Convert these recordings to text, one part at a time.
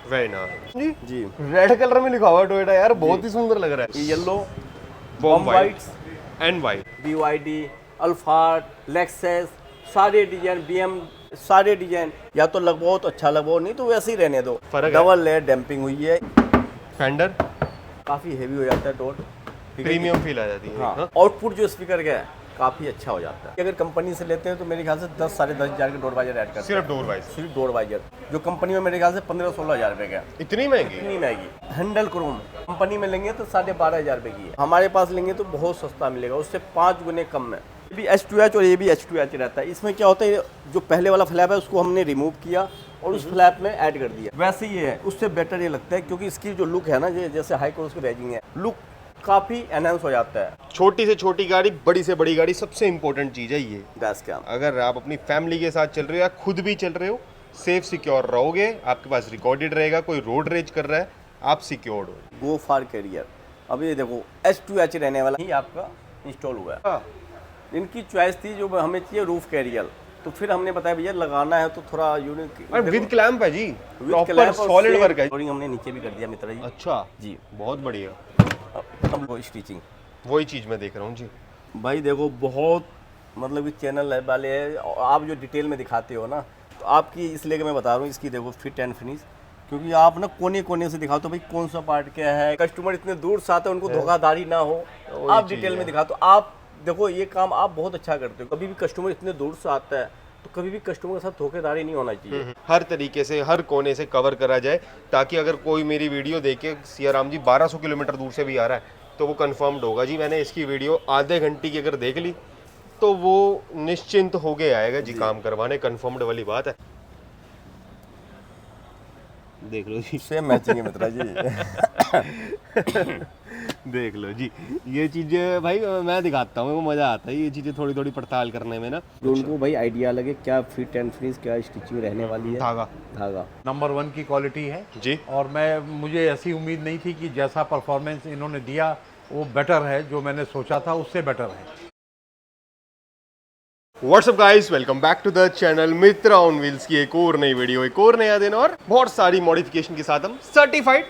Very nice जी। जी red colour में लिखा हुआ है टोयोटा यार, बहुत ही सुंदर लग रहा है। ये येलो बॉम white whites and white. BYD Alphard Lexus सारे डिजाइन BM सारे डिजाइन या तो लगवाओ तो अच्छा लगवाओ, नहीं तो वैसे ही रहने दो। फर्क है। डबल लेयर डैम्पिंग हुई है, फेंडर काफ़ी हेवी हो जाता है डोर। प्रीमियम फील आ जाती है। हाँ, आउटपुट जो स्पीकर का है काफ़ी अच्छा हो जाता है। अगर कंपनी से लेते हैं तो मेरे ख्याल से 10 साढ़े 10 हज़ार के डोर वाइजर ऐड करते हैं। सिर्फ डोर वाइज सिर्फ डोर वाइजर जो कंपनी में मेरे ख्याल से 15-16 हज़ार रुपये का है। इतनी महंगी? इतनी महंगी। हैंडल क्रोम कंपनी में लेंगे तो 12.5 हज़ार रुपये की है, हमारे पास लेंगे तो बहुत सस्ता मिलेगा, उससे 5 गुने कम में। ये भी H2H और ये भी H2H रहता है। इसमें क्या होता है, जो पहले वाला फ्लैप है उसको हमने रिमूव किया और उस फ्लैप में ऐड कर दिया। वैसे ही है, उससे बेटर ये लगता है क्योंकि इसकी जो लुक है ना, ये जैसे हाई क्रॉस की बैजिंग है, लुक काफ़ी एनहांस हो जाता है। छोटी से छोटी गाड़ी, बड़ी से बड़ी गाड़ी, सबसे इंपॉर्टेंट चीज है ये गैस का अगर आप अपनी फैमिली के साथ चल रहे हो या खुद भी चल रहे हो, सेफ सिक्योर रहोगे। आपके पास रिकॉर्डेड रहेगा, कोई रोड रेज कर रहा है, आप सिक्योर्ड हो। Go for career. अब ये देखो H2H रहने वाला ही आपका इंस्टॉल हुआ है। इनकी चॉइस थी जो हमें चाहिए रूफ कैरियर, तो फिर हमने बताया भैया लगाना है तो थोड़ा यूनिक और विद क्लैंप है जी, विद प्रॉपर क्लैंप और सॉलिड सेम वर्क है। फ्लोरिंग हमने नीचे भी कर दिया मित्रा जी। अच्छा जी बहुत बढ़िया, अब वो स्टिचिंग वही चीज मैं देख रहा हूँ जी। भाई देखो बहुत मतलब कि चैनल है वाले है, और आप जो डिटेल में दिखाते हो ना, तो आपकी इसलिए कि मैं बता रहा हूँ इसकी देखो फिट एंड फिनिश, क्योंकि आप ना कोने कोने से दिखाओ तो भाई कौन सा पार्ट क्या है, कस्टमर इतने दूर से आते हैं उनको धोखाधड़ी ना हो, आप डिटेल में दिखा। तो आप देखो ये काम आप बहुत अच्छा करते हो। कभी भी कस्टमर इतने दूर से आता है तो कभी भी कस्टमर के साथ धोखेधाड़ी नहीं होना चाहिए। हर तरीके से हर कोने से कवर करा जाए, ताकि अगर कोई मेरी वीडियो देखे सियाराम जी 1200 किलोमीटर दूर से भी आ रहा है तो वो कंफर्म्ड होगा जी मैंने इसकी वीडियो आधे घंटे की अगर देख ली तो वो निश्चिंत हो गए आएगा जी काम करवाने, कंफर्म्ड वाली बात है। देख लो जी, सेम मैचिंग है मित्रा जी। देख लो जी, ये चीजें भाई मैं दिखाता हूँ, वो मजा आता है ये चीजें थोड़ी थोड़ी पड़ताल करने में ना। तो उनको भाई आइडिया लगे क्या फिट एंड फिनिश क्या स्टिचिंग रहने वाली है। धागा धागा नंबर 1 की क्वालिटी है जी। और मुझे ऐसी उम्मीद नहीं थी कि जैसा परफॉर्मेंस इन्होंने दिया वो बेटर है, जो मैंने सोचा था उससे बेटर है। What's up guys, welcome back to the channel Mitra on wheels की एक और नई वीडियो, एक और नया दिन और बहुत सारी मॉडिफिकेशन के साथ हम सर्टिफाइड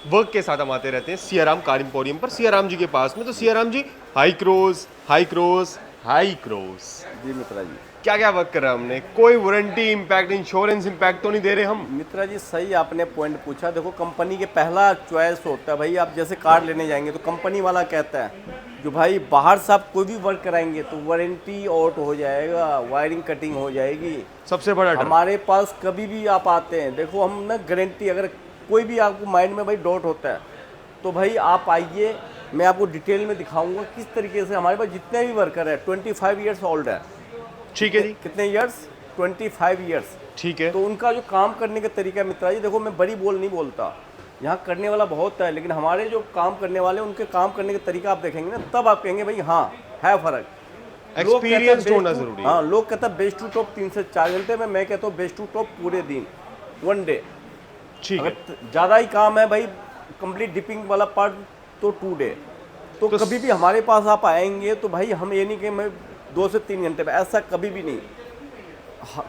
वर्क के साथ हम आते रहते हैं सियाराम कार इंपोरियम पर, सियाराम जी के पास में। तो Siyaram ji high cross high cross high cross ji Mitra ji, क्या क्या वर्क करा हमने, कोई वारंटी इम्पैक्ट इंश्योरेंस इम्पैक्ट तो नहीं दे रहे हम? मित्रा जी सही आपने पॉइंट पूछा। देखो कंपनी के पहला चॉइस होता है भाई, आप जैसे कार लेने जाएंगे तो कंपनी वाला कहता है जो भाई बाहर से आप कोई भी वर्क कराएंगे तो वारंटी आउट हो जाएगा, वायरिंग कटिंग हो जाएगी। सबसे बड़ा डर। हमारे पास कभी भी आप आते हैं, देखो हम ना गारंटी, अगर कोई भी आपको माइंड में भाई डाउट होता है तो भाई आप आइए, मैं आपको डिटेल में दिखाऊंगा किस तरीके से हमारे पास जितने भी वर्कर है 25 ईयर्स ओल्ड है। ठीक है जी। कितने ईयर्स? 25 ईयर्स। ठीक है। तो उनका जो काम करने का तरीका है मित्रा जी, देखो मैं बड़ी बोल नहीं बोलता, यहाँ करने वाला बहुत है, लेकिन हमारे जो काम करने वाले उनके काम करने का तरीका आप देखेंगे ना, तब आप कहेंगे भाई हाँ है फर्क। एक्सपीरियंस होना जरूरी है। हाँ, लोग कहते हैं बेस्ट टू टॉप 3 से 4 घंटे में, मैं कहता हूँ बेस्ट टू टॉप पूरे दिन, 1 डे। ठीक है। अगर ज़्यादा ही काम है भाई कंप्लीट डिपिंग वाला पार्ट तो 2 डे। तो कभी भी हमारे पास आप आएंगे तो भाई हम ये नहीं कि मैं 2 से 3 घंटे में, ऐसा कभी भी नहीं।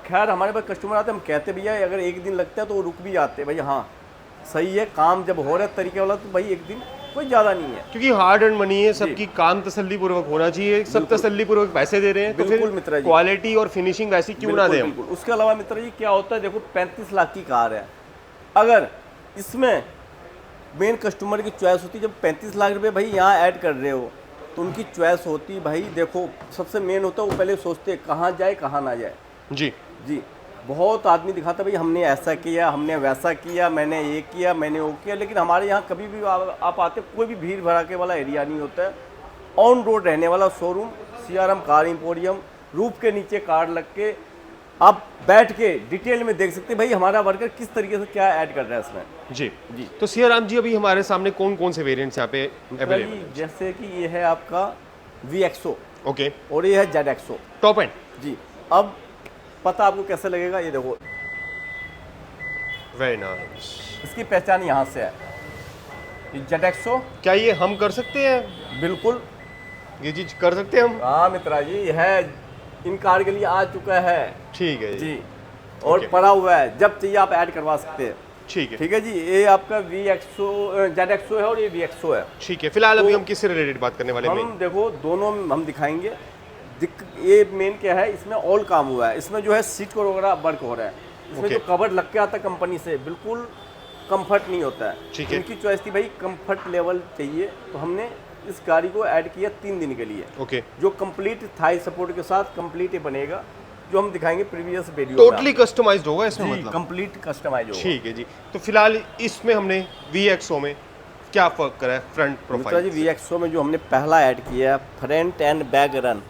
खैर हमारे पास कस्टमर आते हैं, हम कहते भैया अगर एक दिन लगता है तो वो रुक भी जाते हैं, भाई हाँ सही है, काम जब हो रहा है तरीके वाला तो भाई एक दिन कोई ज़्यादा नहीं है, क्योंकि हार्ड एंड मनी है, सबकी काम तसल्ली पूर्वक होना चाहिए, सब तसल्ली पूर्वक पैसे दे रहे हैं तो बिल्कुल फिर मित्रा जी, क्वालिटी और फिनिशिंग वैसी क्यों ना दें हम? बिल्कुल। उसके अलावा मित्रा जी क्या होता है, देखो 35 लाख की कार है, अगर इसमें मेन कस्टमर की चॉइस होती है, जब 35 लाख रुपए भाई यहाँ ऐड कर रहे हो तो उनकी चॉइस होती भाई, देखो सबसे मेन होता है वो पहले सोचते कहाँ जाए कहाँ ना जाए। जी जी, बहुत आदमी दिखाता भाई हमने ऐसा किया, हमने वैसा किया, मैंने ये किया, मैंने वो किया, लेकिन हमारे यहाँ कभी भी आप आते, कोई भी भीड़ भड़ाके वाला एरिया नहीं होता है, ऑन रोड रहने वाला showroom Siyaram car emporium, roof के नीचे कार लग के आप बैठ के डिटेल में देख सकते हैं भाई हमारा वर्कर किस तरीके से क्या ऐड कर रहा है इसमें। जी जी। तो सियाराम जी अभी हमारे सामने कौन कौन से वेरिएंट्स यहाँ पे अवेलेबल? जैसे कि ये है आपका VXO ओके, और ये है ZXO टॉप एंड। जी। अब पता आपको कैसे लगेगा, ये देखो वेरी नाइस। इसकी पहचान यहाँ से है, ये ZXO। क्या ये हम कर सकते हैं? बिल्कुल, ये चीज कर सकते हैं हम? हाँ मित्रा जी, है इन कार के लिए आ चुका है ठीक है जी, और Okay. पड़ा हुआ है, जब चाहिए आप ऐड करवा सकते हैं। ठीक है। ठीक है जी, ये आपका VXO ZXO है और ये VXO है। ठीक है, फिलहाल अभी हम किससे रिलेटेड बात करने वाले हैं? हम देखो दोनों हम दिखाएंगे। ये मेन क्या है, इसमें ऑल काम हुआ है, इसमें जो है सीट को वगैरह वर्क हो रहा है, इसमें जो कवर लग के आता है कंपनी से बिल्कुल कंफर्ट नहीं होता है। ठीक है। इनकी चॉइस थी भाई कंफर्ट लेवल चाहिए, तो हमने इस गाड़ी को ऐड किया 3 दिन के लिए, ओके, जो कंप्लीट थाई सपोर्ट के साथ कंप्लीट ही बनेगा, जो हम दिखाएंगे प्रीवियस वीडियो टोटली कस्टमाइज्ड होगा इसमें, मतलब कंप्लीट कस्टमाइज होगा। ठीक है जी। तो फिलहाल इसमें हमने VXO में क्या फर्क करा है फ्रंट मित्रा जी, प्रोफाइल? VXO में जो हमने पहला ऐड किया है front end back run.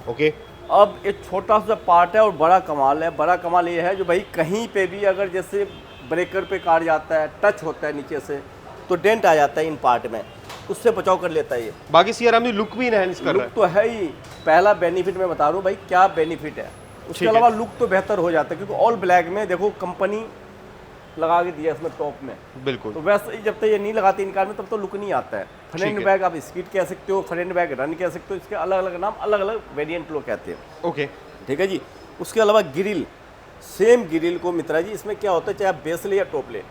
Okay, अब एक छोटा सा पार्ट है और बड़ा कमाल है। बड़ा कमाल ये है जो भाई कहीं पे भी अगर जैसे ब्रेकर पे कार जाता है, टच होता है नीचे से, तो डेंट आ जाता है इन पार्ट में, उससे बचाव कर लेता है ये। बाकी सीआरएम ने लुक भी इनहैंस कर रहा लुक है। तो है ही, पहला बेनिफिट मैं बता रहा हूँ भाई क्या बेनिफिट है। उसके ठीक है। अलावा लुक तो बेहतर हो जाता है, क्योंकि ऑल ब्लैक में देखो कंपनी लगा के दिया इसमें टॉप में, बिल्कुल, तो वैसे ही जब तक ये नहीं लगाती इन कार में तब तो लुक नहीं आता है। ठीक फ्रंट है। बैग आप स्पीड कह सकते हो, फ्रंट बैग रन कह सकते हो, इसके अलग अलग नाम, अलग अलग वेरिएंट लोग कहते हैं। ओके, ठीक है जी। उसके अलावा ग्रिल, सेम ग्रिल को मित्रा जी इसमें क्या होता है, चाहे आप बेस ले या टॉप ले,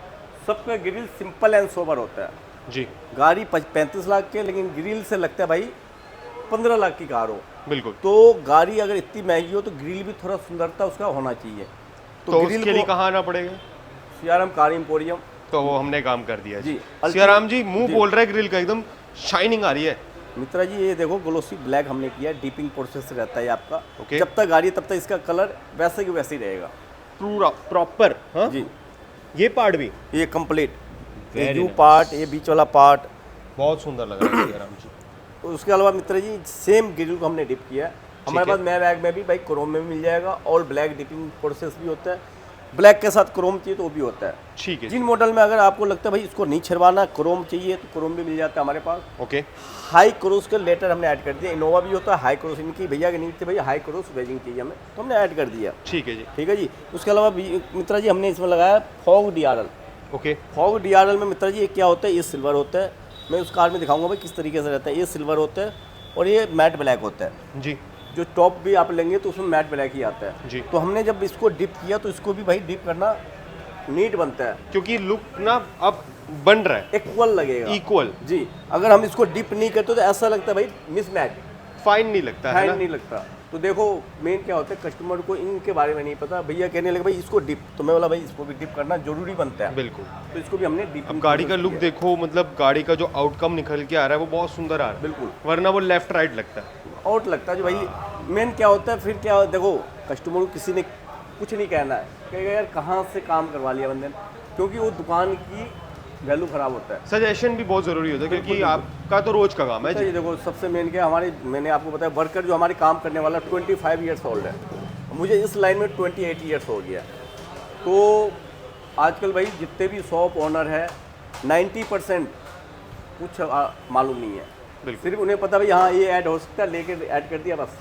सबका ग्रिल सिंपल एंड सोबर होता है। जी गाड़ी 35 लाख के, लेकिन ग्रिल से लगता है भाई 15 लाख की कार हो। बिल्कुल। तो गाड़ी अगर इतनी महंगी हो तो ग्रिल भी थोड़ा सुंदरता उसका होना चाहिए। तो उसके लिए कहाँ आना पड़ेगा? CRM car emporium. तो वो हमने काम कर दिया जी। सीआरएम जी मुंह बोल रहा है ग्रिल का, एकदम शाइनिंग आ रही है। मित्रा जी ये देखो ग्लोसी ब्लैक हमने किया, डीपिंग प्रोसेस रहता है आपका। ओके। जब तक गाड़ी है तब तक इसका कलर वैसे ही वैसे ही रहेगा। पूरा प्रॉपर। हाँ जी, ये पार्ट भी ये कंप्लीट, ये Very यू nice. पार्ट, ये बीच वाला पार्ट। बहुत सुंदर लग रहा है सीआरएम जी। उसके अलावा मित्र जी सेम ग्रिल को हमने डिप किया है। हमारे है। पास नए बैग में भी भाई क्रोम में भी मिल जाएगा, और ब्लैक डिपिंग प्रोसेस भी होता है। ब्लैक के साथ क्रोम चाहिए तो वो भी होता है। ठीक है जी। जिन मॉडल में अगर आपको लगता है भाई इसको नहीं छिड़वाना, क्रोम चाहिए, तो क्रोम भी मिल जाता है हमारे पास। ओके, हाई क्रोस के लेटर हमने ऐड कर दिया। इनोवा भी होता है हाई क्रोस, इनकी भैया के नीचे थे भैया हाई क्रोस वेजिंग चाहिए हमें, तो हमने ऐड कर दिया। ठीक है जी। ठीक है जी। उसके अलावा मित्रा जी हमने इसमें लगाया fog DRL। Okay, fog DRL में मित्रा जी ये क्या होता है, ये सिल्वर होता है। मैं उस कार में दिखाऊंगा भाई किस तरीके से रहता है। ये सिल्वर होता है और ये मैट ब्लैक होता है। जी जो टॉप भी आप लेंगे तो उसमें मैट ब्लैक ही आता है। जी। तो हमने जब इसको डिप किया तो इसको भी भाई डिप करना नीट बनता है, क्योंकि लुक ना अब बन रहा है इक्वल लगेगा। इक्वल, जी, अगर हम इसको डिप नहीं करते तो ऐसा लगता है भाई मिसमैच, फाइन नहीं लगता है हैंड ना। नहीं लगता। तो देखो मेन क्या होता है, कस्टमर को इनके बारे में नहीं पता, भैया कहने लगे भाई इसको डिप, तो मैं बोला भाई इसको भी डिप करना जरूरी बनता है। बिल्कुल। तो इसको भी हमने डिप। अब गाड़ी का लुक देखो, मतलब गाड़ी का जो आउटकम निकल के आ रहा है वो बहुत सुंदर आ रहा है। बिल्कुल। वरना वो लेफ्ट राइट लगता है। आउट लगता है जो भाई मेन क्या होता है, फिर क्या देखो कस्टमर को किसी ने कुछ नहीं कहना है, कहेगा यार कहाँ से काम करवा लिया बंदे ने, क्योंकि वो दुकान की वैल्यू खराब होता है। सजेशन भी बहुत जरूरी होता है, क्योंकि आपका तो रोज का काम है अच्छा, जी। ये देखो सबसे मेन क्या हमारे, मैंने आपको बताया वर्कर जो हमारे काम करने वाला 25 ईयर्स ओल्ड है, मुझे इस लाइन में 28 ईयर्स हो गया। तो आजकल भाई जितने भी शॉप ओनर है 90% कुछ मालूम नहीं है, बिल्कुल। सिर्फ उन्हें पता भाई हाँ ये ऐड हो सकता है, लेके ऐड कर दिया बस।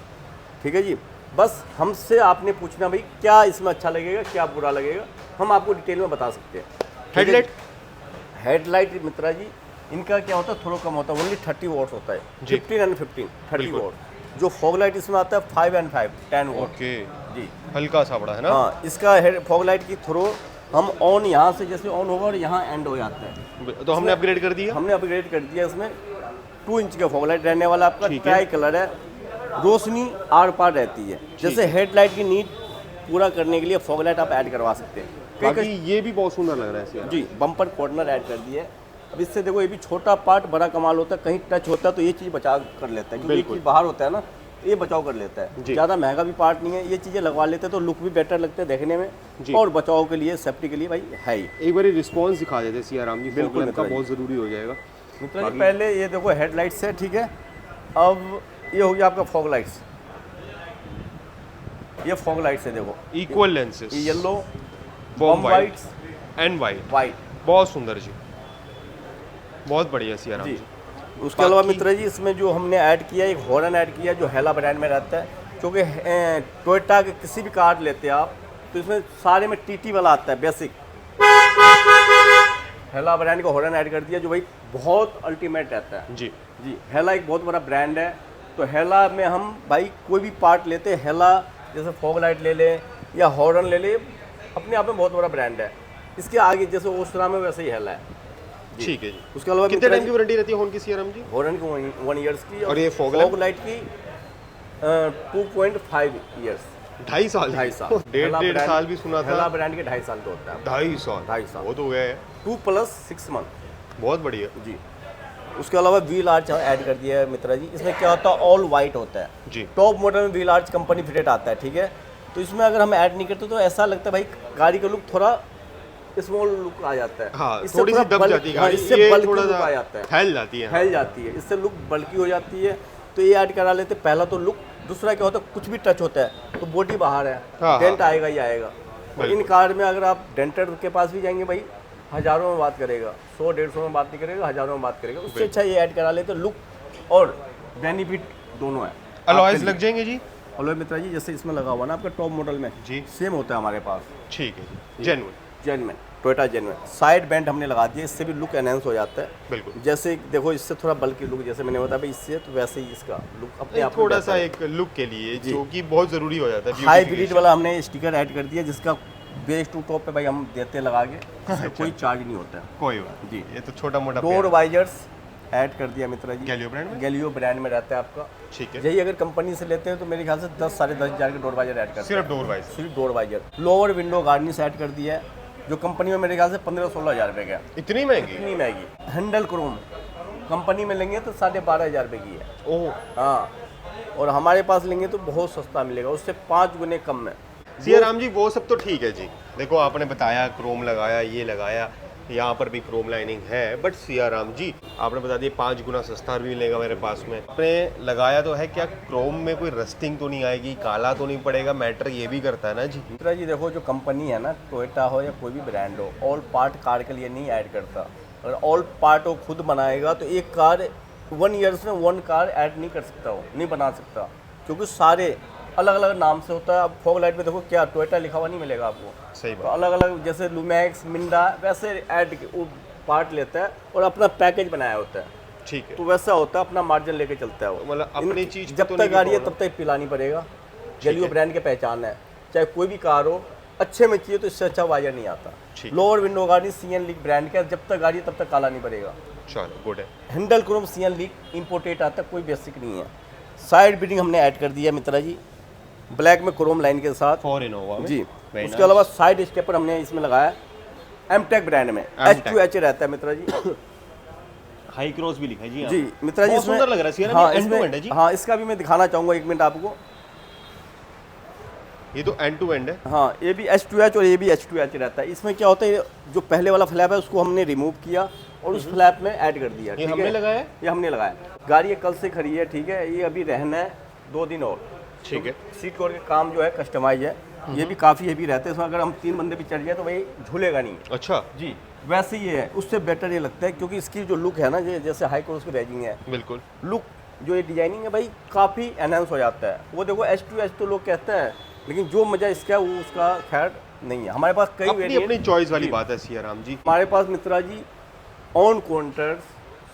ठीक है जी। बस हमसे आपने पूछना भाई क्या इसमें अच्छा लगेगा, क्या बुरा लगेगा, हम आपको डिटेल में बता सकते हैं। हेडलाइट, हेडलाइट मित्रा जी इनका क्या होता है, थोड़ा कम होता है, ओनली 30 वॉट्स होता है। जी। 15 एंड 15 30 बिल्कुल। वॉट। जो फॉग लाइट इसमें आता है 5 एंड 5 10 वॉट। ओके, जी हल्का सा बड़ा है ना। हाँ, इसका फॉग लाइट की थ्रो हम ऑन यहाँ से जैसे ऑन होगा और यहाँ एंड हो जाता है। तो हमने अपग्रेड कर दिया। हमने अपग्रेड कर दिया, इसमें 2 इंच का फॉग लाइट रहने वाला आपका, ठीक है। ट्राई कलर है, रोशनी आर पार रहती है। जैसे हेडलाइट की नीड पूरा करने के लिए फॉग लाइट आप ऐड करवा सकते हैं। बाकी ये भी बहुत सुंदर लग रहा है इससे। जी, बम्पर कॉर्नर ऐड कर दिए। अब इससे देखो ये भी छोटा पार्ट बड़ा कमाल होता है, कहीं टच होता है तो ये चीज़ बचाव कर लेता है, क्योंकि ये बिल्कुल। चीज़ बाहर होता है ना, ये बचाव कर लेता है। जी। ज़्यादा महंगा भी पार्ट नहीं है, ये चीज़ें लगवा लेते हैं तो लुक भी बेटर लगता है देखने में, जी। और बचाव के लिए सेफ्टी के लिए भाई है ही। एक बार रिस्पॉन्स दिखा देते सीआरएम जी, बिल्कुल बिल्कुल का मित्र जी। बहुत जरूरी हो जाएगा। मित्र जी पहले ये देखो हेडलाइट्स है, ठीक है। अब ये हो गया आपका फॉग लाइट्स, ये फॉग लाइट्स है देखो, इक्वल लेंसेज, ये येलो, बॉम white whites, and white, white. बहुत सुंदर जी, बहुत बढ़िया सीआरएम जी। जी। उसके अलावा बाकी- मित्र जी इसमें जो हमने ऐड किया, एक हॉर्न ऐड किया जो हेला ब्रांड में रहता है, क्योंकि टोयोटा के किसी भी कार लेते हैं आप तो इसमें सारे में टीटी वाला आता है बेसिक। हेला ब्रांड का हॉर्न ऐड कर दिया जो भाई बहुत अल्टीमेट रहता है। जी जी, हेला एक बहुत बड़ा ब्रांड है, तो हेला में हम भाई कोई भी पार्ट लेते हैं, हेला जैसे फॉग लाइट ले लें या हॉर्न ले लें, अपने आप में बहुत बड़ा ब्रांड है। इसके आगे जैसे ओस्ट्रा में वैसे ही हेला है। ठीक है जी। उसके अलावा कितने टाइम की वारंटी रहती है हॉर्न की सीआरएम जी? हॉर्न की 1 ईयर्स की, और ये fog लाइट की 2.5 ईयर्स, 2.5 साल? 2.5 साल। 1.5 साल भी सुना था। हेला ब्रांड के 2.5 साल का होता है। 2.5 साल? 2.5 साल। बहुत हो गया है। 2 + 6 मंथ। बहुत बढ़िया जी। उसके अलावा व्हील आर्च ऐड कर दिया है मित्रा जी। इसमें क्या होता है, ऑल वाइट होता है जी। टॉप मॉडल में व्हील आर्च कंपनी फिटेड आता है, ठीक है। तो इसमें अगर हम ऐड नहीं करते तो ऐसा लगता है भाई गाड़ी का लुक थोड़ा स्मॉल लुक आ जाता है। हाँ, इससे थोड़ी सी थोड़ा दब जाती है गाड़ी, इससे ये बल्कि थोड़ा लुक सा आ जाता है, फैल जाती है। फैल जाती है, इससे लुक बल्कि हो जाती है। तो ये ऐड करा लेते, पहला तो लुक। दूसरा क्या होता है, कुछ भी टच होता है तो बॉडी बाहर है, हाँ, डेंट आएगा ही आएगा। और इन बिल्कुल। कार में अगर आप डेंटर के पास भी जाएंगे भाई, हज़ारों में बात करेगा, 100-150 में बात नहीं करेगा, हज़ारों में बात करेगा। उससे अच्छा ये ऐड करा लेते, लुक और बेनिफिट दोनों है। अलॉयज लग जाएंगे जी? अलॉय मित्रा जी जैसे इसमें लगा हुआ ना आपका टॉप मॉडल में जी। सेम होता है हमारे पास। ठीक है जी। Genuine. Genuine, Toyota genuine. Side bent हमने लगा दिया, इससे भी लुक एनहेंस हो जाता है। बिल्कुल। जैसे देखो इससे थोड़ा बल्कि लुक, जैसे मैंने बताया भाई, इससे तो वैसे ही इसका लुक अपने आप में थोड़ा बेहतर सा है। एक लुक के लिए जो कि बहुत जरूरी हो जाता है। हाई beauty ब्रीड के वाला हमने स्टिकर ऐड कर दिया, जिसका बेस टू टॉप पे भाई हम देते हैं लगा के, इससे कोई चार्ज नहीं होता है। लिए। कोई बात जी। ये तो छोटा मोटा डोर वाइजर्स ऐड कर दिया मित्रा जी। गैलियो ब्रांड में? गैलियो ब्रांड में रहता है आपका। ठीक है। यही अगर कंपनी से लेते हैं तो मेरे ख्याल से 10-10.5 हज़ार के डोर वाइजर ऐड करते हैं। सिर्फ डोर वाइज? सिर्फ door visor. Lower window garnish add कर दिया है, जो कंपनी में मेरे ख्याल से 15-16 हज़ार रुपये का है। इतनी महंगी? इतनी महंगी। हैंडल क्रोम कंपनी में लेंगे तो 12.5 हज़ार रुपये की है। ओह। हाँ, और हमारे पास लेंगे तो बहुत सस्ता मिलेगा, उससे 5 गुने कम में। सियाराम जी वो सब तो ठीक है जी, देखो आपने बताया क्रोम लगाया, ये लगाया, यहाँ पर भी क्रोम लाइनिंग है, बट सियाराम जी आपने बता दिया 5 गुना सस्ता भी मिलेगा मेरे पास में। आपने लगाया तो है, क्या क्रोम में कोई रस्टिंग तो नहीं आएगी, काला तो नहीं पड़ेगा? मैटर ये भी करता है ना जी। मित्रा जी देखो, जो कंपनी है ना, टोयोटा हो या कोई भी ब्रांड हो, ऑल पार्ट कार के लिए नहीं ऐड करता। अगर ऑल पार्ट वो खुद बनाएगा तो एक कार 1 ईयर्स में 1 कार ऐड नहीं कर सकता, वो नहीं बना सकता, क्योंकि सारे अलग अलग नाम से होता है। अब फॉग लाइट में देखो क्या टोयोटा लिखा हुआ नहीं मिलेगा आपको। सही तो बात। अलग अलग जैसे लुमैक्स, मिंडा, वैसे ऐड वो पार्ट लेता है और अपना पैकेज बनाया होता है। ठीक है। तो वैसा होता है, अपना मार्जिन लेके चलता है वो। मतलब अपनी चीज जब तो तक नहीं गाड़ी है दिखाओ तब तक पिलानी पड़ेगा। गैलियो है। ब्रांड की पहचान है, चाहे कोई भी कार हो, अच्छे में चाहिए तो इससे अच्छा वायर नहीं आता। ठीक। लोअर विंडो गाड़ी सीएन लीक ब्रांड का, जब तक गाड़ी है तब तक काला नहीं पड़ेगा। चलो गुड है। Handle Chrome CN leak imported आता है, कोई बेसिक नहीं है। साइड बीडिंग हमने ऐड कर दिया मित्रा जी, ब्लैक में क्रोम लाइन के साथ। फॉर इनोवा में? जी। Very उसके nice। अलावा साइड स्टेपर हमने इसमें लगाया एमटेक ब्रांड में, H2H रहता है मित्रा जी। हाई क्रॉस भी लिखा है जी। जी मित्रा जी, बहुत इसमें सुंदर लग रहा है सियाराम, हाँ, ये end to इसमें end है जी। हाँ, इसका भी मैं दिखाना चाहूँगा, 1 मिनट आपको। ये तो एंड टू एंड है। हाँ, ये भी H2H और ये भी H2H रहता है। इसमें क्या होता है, जो पहले वाला फ्लैप है उसको हमने रिमूव किया और उस फ्लैप में ऐड कर दिया। ये ठीक हमने है? लगाया है? ये हमने लगाया। गाड़ी ये कल से खड़ी है, ठीक है, ये अभी रहना है 2 दिन और। ठीक है। सीट कवर का काम जो है कस्टमाइज है, ये भी काफ़ी हेवी रहता है। इसमें अगर हम 3 बंदे भी चढ़ जाए तो भाई झूलेगा नहीं। अच्छा जी, वैसे ही है, उससे बेटर ये लगता है, क्योंकि इसकी जो लुक है ना, जैसे हाई क्रॉस की रेजिंग है, बिल्कुल। लुक जो ये डिजाइनिंग है भाई काफ़ी एनहांस हो जाता है। वो देखो H2H तो लोग कहते हैं, लेकिन जो मज़ा इसका है वो उसका खैर नहीं है। हमारे पास कई अपनी variant- अपनी चॉइस वाली जी। बात है सियाराम जी। हमारे पास मित्रा जी ऑन काउंटर्स,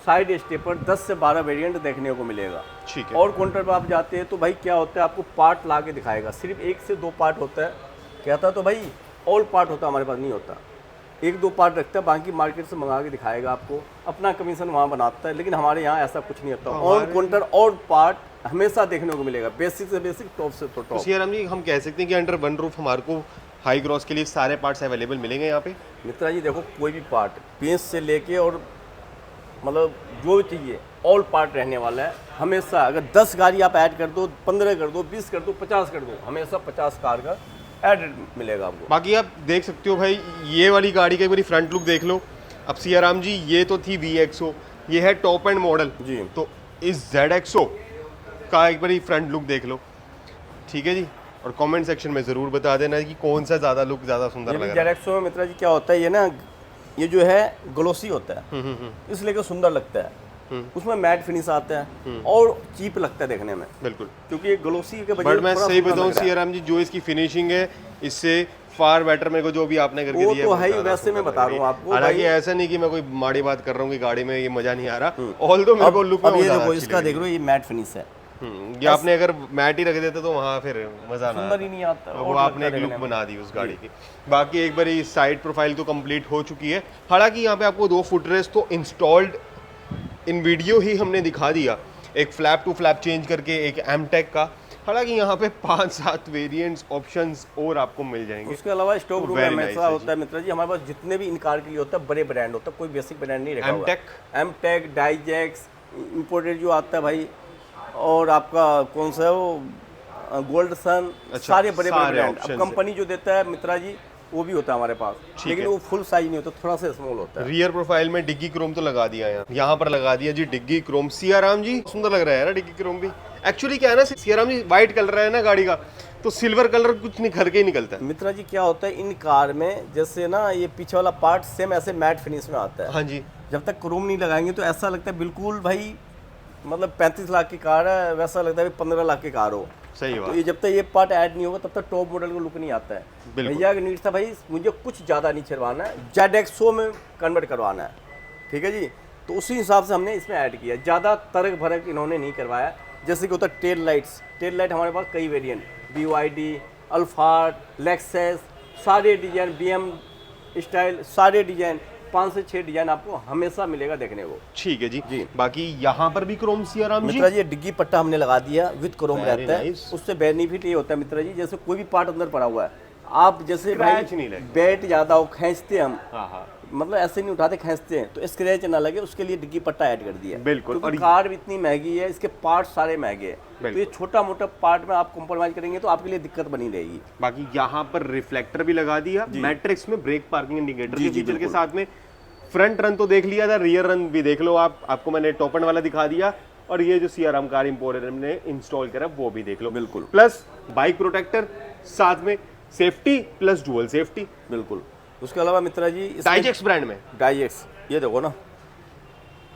साइड स्टेपर 10 से 12 वेरिएंट देखने को मिलेगा। ठीक है। और काउंटर पर आप जाते हैं तो भाई क्या होता है, आपको पार्ट ला के दिखाएगा, सिर्फ 1 से 2 पार्ट होता है। कहता तो भाई ऑल पार्ट होता, हमारे पास नहीं होता, 1-2 पार्ट रखता है, बाकी मार्केट से मंगा के दिखाएगा आपको, अपना कमीशन वहाँ बनाता है। लेकिन हमारे यहाँ ऐसा कुछ नहीं होता, ऑन काउंटर और पार्ट हमेशा देखने को मिलेगा, बेसिक से बेसिक, टॉप से तो तो टॉप। सियाराम जी हम कह सकते हैं कि अंडर वन रूफ हमारे को हाई क्रॉस के लिए सारे पार्ट्स अवेलेबल मिलेंगे यहाँ पे? मित्रा जी देखो, कोई भी पार्ट पेंच से लेके और मतलब जो भी चाहिए ऑल पार्ट रहने वाला है हमेशा। अगर 10 गाड़ी आप ऐड कर दो, 15 कर दो, 20 कर दो, 50 कर दो, हमेशा 50 कार का ऐड मिलेगा आपको। बाकी आप देख सकते हो भाई, ये वाली गाड़ी का एक बारी फ्रंट लुक देख लो। अब सियाराम जी ये तो थी VXO, ये है टॉप एंड मॉडल जी। तो इस ZXO का एक बारी फ्रंट लुक देख लो, ठीक है जी। और कमेंट सेक्शन में ज़रूर बता देना कि कौन सा ज़्यादा लुक ज़्यादा सुंदर ये लग भी रहा है। जेरेक्सो में मित्रा जी क्या होता है, ये ना, ये जो है ग्लोसी होता है, इसलिए कि सुंदर लगता है। उसमें मैट फिनिश आता है और चीप लगता है देखने में, बिल्कुल। क्योंकि ये ग्लोसी के बजाय बट मैं थोड़ा सही सुंदर बताऊं लग रहा है। सियाराम जी, जो इसकी फिनिशिंग है इससे फार बेटर मेरे को जो भी आपने करके वो दिया तो बहुत है ही, ज़्यादा वैसे मैं सुंदर बता लग रही रहा हूँ है। आपको हालांकि भाई। ऐसा नहीं कि मैं कोई माड़ी बात कर रहा हूँ कि गाड़ी में ये मजा नहीं आ रहा, ऑल दो मेरे को लुक में अब ये ज़्यादा देखो, अच्छी इसका लग देख लो, ये मैट फिनिश है, ये आपने अगर मैट ही रख देते तो वहाँ फिर मजा ना सुंदर ही नहीं आता, तो वो और आपने एक लगता लुक देखने बना दी उस गाड़ी की। बाकी एक बार साइड प्रोफाइल तो कंप्लीट हो चुकी है। हालांकि यहाँ पे आपको 2 फुटरेस्ट तो इंस्टॉल्ड इन वीडियो ही हमने दिखा दिया, एक फ्लैप टू फ्लैप चेंज करके, एक एमटेक का। हालांकि यहाँ पे 5-7 वेरिएंट्स ऑप्शंस और आपको मिल जाएंगे। उसके अलावा स्टॉक रूम में very nice हमेशा है होता है मित्र जी, हमारे पास जितने भी इन कार के लिए होता है बड़े ब्रांड होता है, कोई बेसिक ब्रांड नहीं रखा हुआ। एमटेक, डाइजेक्स, इंपोर्टेड जो आता है भाई, और आपका कौन सा है वो गोल्ड सन, सारे बड़े बड़े ब्रांड। अब कंपनी जो देता है मित्रा जी वो भी होता है हमारे पास, लेकिन वो फुल साइज नहीं होता, थोड़ा सा स्मॉल होता है। रियर प्रोफाइल में डिग्गी क्रोम तो लगा दिया है, यहाँ पर लगा दिया जी डिग्गी क्रोम। सियाराम जी सुंदर लग रहा है यार डिग्गी क्रोम भी। एक्चुअली क्या है ना, सियाराम जी व्हाइट कलर है ना गाड़ी का, तो सिल्वर कलर कुछ निखर के ही निकलता है। मित्रा जी क्या होता है इन कार में, जैसे ना ये पीछे वाला पार्ट सेम ऐसे मैट फिनिश में आता है। हाँ जी, जब तक क्रोम नहीं लगाएंगे तो ऐसा लगता है बिल्कुल भाई, मतलब 35 लाख की कार है, वैसा लगता है 15 लाख की कार हो। सही तो बात। ये जब तक ये पार्ट ऐड नहीं होगा तब तक टॉप मॉडल को लुक नहीं आता है। बिल्कुल। भैया का नीड था भाई मुझे कुछ ज़्यादा नहीं चलवाना है, ZX100 में कन्वर्ट करवाना है, ठीक है जी। तो उसी हिसाब से हमने इसमें ऐड किया, ज़्यादा तरक भरक इन्होंने नहीं करवाया। जैसे कि होता है टेल लाइट्स, टेल लाइट हमारे पास कई वेरिएंट, BYD, अल्फार्ड, लेक्सस, सारे डिजाइन, BM स्टाइल, सारे डिजाइन 5 से 6 डिजाइन आपको हमेशा मिलेगा देखने को। ठीक है जी। बाकी यहाँ पर भी क्रोम सियाराम जी। मित्रा जी ये डिग्गी पट्टा हमने लगा दिया विद क्रोम Very रहता है। nice। उससे बेनिफिट ये होता है मित्रा जी, जैसे कोई भी पार्ट अंदर पड़ा हुआ है, आप जैसे Scratch नहीं लगे। बैट ज्यादा हो खींचते हम, हाँ, मतलब ऐसे नहीं उठाते खींचते हैं, तो स्क्रैच ना लगे उसके लिए डिग्गी पट्टा ऐड कर दिया। बिल्कुल। और कार भी इतनी महंगी है, इसके पार्ट सारे महंगे हैं, तो ये छोटा मोटा पार्ट में आप कॉम्प्रोमाइज करेंगे तो आपके लिए दिक्कत बनी रहेगी। बाकी यहाँ पर रिफ्लेक्टर भी लगा दिया, मैट्रिक्स में ब्रेक पार्किंग इंडिकेटर के फीचर के साथ में। फ्रंट रन तो देख लिया था, रियर रन भी देख लो आप, आपको मैंने टॉप एंड वाला दिखा दिया। और ये जो सियाराम कार इंपोरियम ने इंस्टॉल करा वो भी देख लो। बिल्कुल। प्लस बाइक प्रोटेक्टर, साथ में सेफ्टी प्लस डुअल सेफ्टी। बिल्कुल। उसके अलावा मित्रा जी डाइजेक्स ब्रांड में, डाइजेक्स ये देखो ना।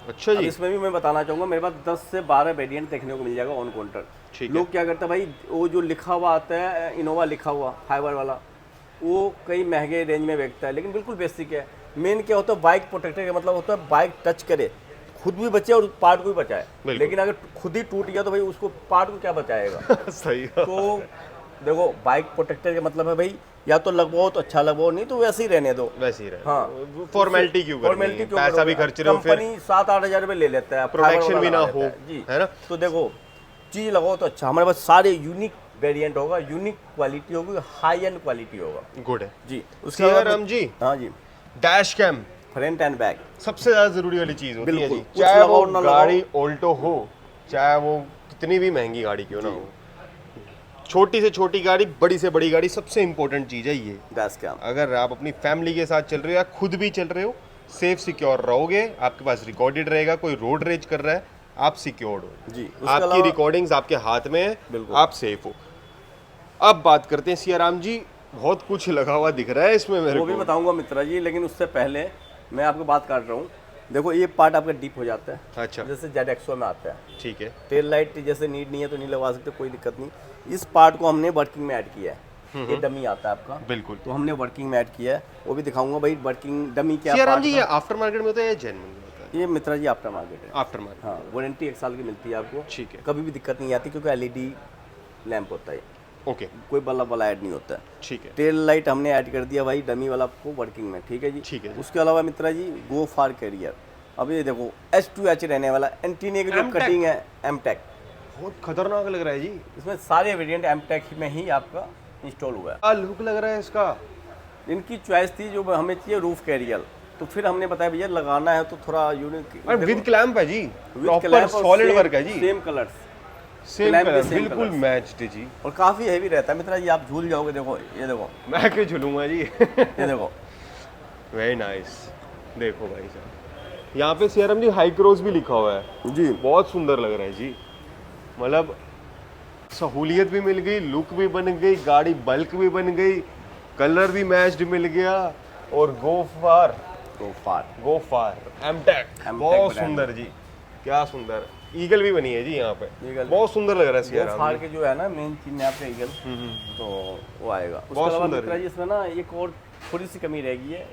अच्छा जी। इसमें भी मैं बताना चाहूँगा, मेरे पास 10 से 12 वेरिएंट देखने को मिल जाएगा ऑन काउंटर। ठीक है। लोग क्या करते हैं भाई, वो जो लिखा हुआ आता है इनोवा लिखा हुआ फाइबर वाला, वो कई महंगे रेंज में बेचता है, लेकिन बिल्कुल बेसिक है। मेन क्या होता है, बाइक प्रोटेक्टर का मतलब होता है बाइक टच करे, खुद भी बचे और पार्ट को भी बचाए। लेकिन अगर खुद ही टूट गया तो भाई उसको पार्ट को क्या बचाएगा। सही। तो देखो बाइक प्रोटेक्टर का मतलब है भाई, या तो लगवाओ तो अच्छा लगवाओ, नहीं तो वैसे ही रहने दो। वैसे ही रहे। हाँ, फॉर्मेलिटी क्यों करनी है? पैसा भी खर्च रहे हो, फिर कंपनी 7-8 हजार रुपये ले लेता है, प्रोटेक्शन भी ना हो, जी है ना। तो देखो चीज लगाओ तो अच्छा। हमारे पास सारे यूनिक वेरिएंट होगा, यूनिक क्वालिटी होगी, हाई एंड क्वालिटी होगा। गुड है जी। उसके सियाराम जी, हाँ जी, dash cam front end back सबसे ज्यादा जरूरी वाली चीज होती है बिल्कुल। जी। कुछ चाहे लगाओ वो ना गाड़ी ऑल्टो हो, चाहे वो कितनी भी महंगी गाड़ी क्यों ना हो, छोटी से छोटी गाड़ी, बड़ी से बड़ी गाड़ी, सबसे इंपॉर्टेंट चीज है ये डैश कैम। अगर आप अपनी फैमिली के साथ चल रहे हो या खुद भी चल रहे हो, सेफ सिक्योर रहोगे, आपके पास रिकॉर्डेड रहेगा, कोई रोड रेज कर रहा है, आप सिक्योर्ड हो जी। आपकी रिकॉर्डिंग्स आपके हाथ में है, बिल्कुल। आप सेफ हो। अब बात करते हैं सियाराम जी, बहुत कुछ लगा हुआ दिख रहा है इसमें मेरे वो भी को। बताऊंगा मित्रा जी, लेकिन उससे पहले मैं आपको बात काट रहा हूँ। देखो ये पार्ट आपका डीप हो जाता है, अच्छा, जैसे ZX100 में आता है। ठीक है। टेल लाइट जैसे नीड नहीं है तो नहीं लगवा सकते, कोई दिक्कत नहीं। इस पार्ट को हमने वर्किंग में ऐड किया है, ये डमी आता है आपका, बिल्कुल। तो हमने वर्किंग में ऐड किया है, वो भी दिखाऊंगा भाई वर्किंग डमी क्या सियाराम part जी, था। ये आफ्टर मार्केट में होता है या जेन्युइन में होता है? ये मित्रा जी आफ्टर मार्केट है। आफ्टर मार्केट, हाँ, वारंटी 1 साल की मिलती है आपको। ठीक है। कभी भी दिक्कत नहीं आती क्योंकि LED लैंप होता है, ओके, कोई बल्ब वाला ऐड नहीं होता है। ठीक है। टेल लाइट हमने ऐड कर दिया भाई डमी वाला आपको वर्किंग में, ठीक है जी। ठीक है जी। उसके अलावा मित्रा जी गो फॉर कैरियर, अब ये देखो H2H रहने वाला, एंटीने की जो M-Tech। कटिंग है एमटेक, बहुत खतरनाक लग रहा है जी। इसमें सारे वेरिएंट एमटेक में ही आपका इंस्टॉल हुआ है। क्या लुक लग रहा है इसका। इनकी चॉइस थी जो हमें चाहिए रूफ कैरियर, तो फिर हमने बताया भैया लगाना है तो थोड़ा यूनिक, और विद क्लैंप है जी, प्रॉपर सॉलिड वर्क है जी, same colours, same clamp colour, भी same बिल्कुल colours। मैच्ड जी। और काफ़ी हैवी रहता है मित्रा जी, आप झूल जाओगे। देखो ये देखो, मैं क्यों झूलूंगा जी। ये देखो वेरी नाइस। देखो भाई साहब, यहाँ पे सियाराम जी हाई क्रॉस भी लिखा हुआ है जी, बहुत सुंदर लग रहा है जी। मतलब सहूलियत भी मिल गई, लुक भी बन गई, गाड़ी बल्क भी बन गई, कलर भी मैच्ड मिल गया, और गो फार एमटेक बहुत brand। सुंदर जी, क्या सुंदर। ईगल भी बनी है जी यहाँ पे, ईगल। बहुत सुंदर लग रहा है गो सियाराम फार जी। के जो है ना मेन चीज यहाँ पे ईगल, तो वो आएगा। उसके बहुत अलावा सुंदर मित्रा है। जी इसमें ना एक और थोड़ी सी कमी रहेगी है,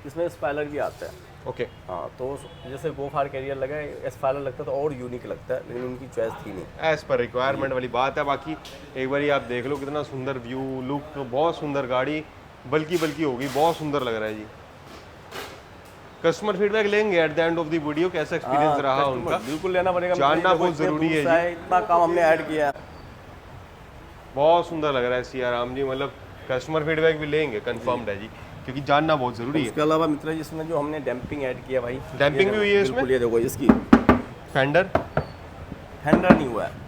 इसमें स्पॉइलर भी आता है। ओके, हाँ, तो जैसे गोफार कैरियर लगा है, एस्पायरर लगता तो और यूनिक लगता है, लेकिन उनकी चॉइस थी नहीं। एज पर रिक्वायरमेंट वाली बात है। बाकी एक बार आप देख लो कितना सुंदर व्यू लुक, तो बहुत सुंदर गाड़ी, बल्कि होगी, बहुत सुंदर लग रहा है जी। कस्टमर फीडबैक लेंगे at the end of the video, कैसा एक्सपीरियंस रहा उनका, बिल्कुल लेना पड़ेगा, जानना बहुत जरूरी है जी। इतना काम हमने ऐड किया। बहुत सुंदर लग रहा है सियाराम जी, मतलब कस्टमर फीडबैक भी लेंगे, कंफर्म्ड है जी, क्योंकि जानना बहुत जरूरी है। इसके अलावा मित्र जी इसमें जो हमने डैम्पिंग ऐड किया भाई, डैम्पिंग भी हुई है इसमें? बिल्कुल, ये देखो इसकी फेंडर नहीं हुआ है,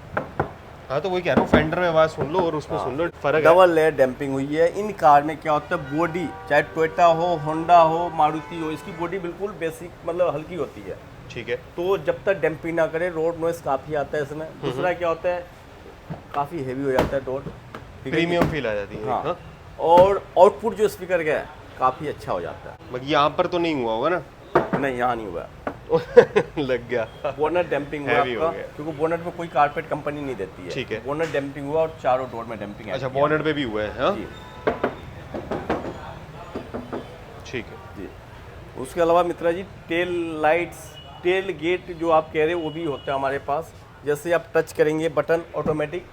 हाँ तो वही कह रहा हूँ, फेंडर में आवाज सुन लो और उसमें सुन लो, फर्क है। डबल लेयर डैम्पिंग हुई है। इन कार में क्या होता है, बॉडी चाहे टोयोटा हो, होंडा हो, मारुति हो, इसकी बॉडी बिल्कुल बेसिक मतलब हल्की होती है। ठीक है, तो जब तक डैम्पिंग ना करे, रोड नॉइस काफ़ी आता है इसमें। दूसरा क्या होता है, काफ़ी हेवी हो जाता है रोड, ठीक है। प्रीमियम फील आ जाती है। हाँ, हाँ? और आउटपुट जो स्पीकर का है काफ़ी अच्छा हो जाता बाकी यहाँ पर तो नहीं हुआ होगा ना? है। नहीं, यहाँ नहीं हुआ। लग गया। बोनट डैम्पिंग हुआ Heavy हो आपका, गया। क्योंकि बोनट में कोई कारपेट कंपनी नहीं देती है। ठीक है। बोनट डैम्पिंग हुआ और चारों डोर में डैम्पिंग। अच्छा, बॉनेट पे भी हुआ है। हाँ जी ठीक है। जी। उसके अलावा मित्रा जी टेल लाइट्स, टेल गेट जो आप कह रहे हो वो भी होता है हमारे पास। जैसे आप टच करेंगे बटन ऑटोमेटिक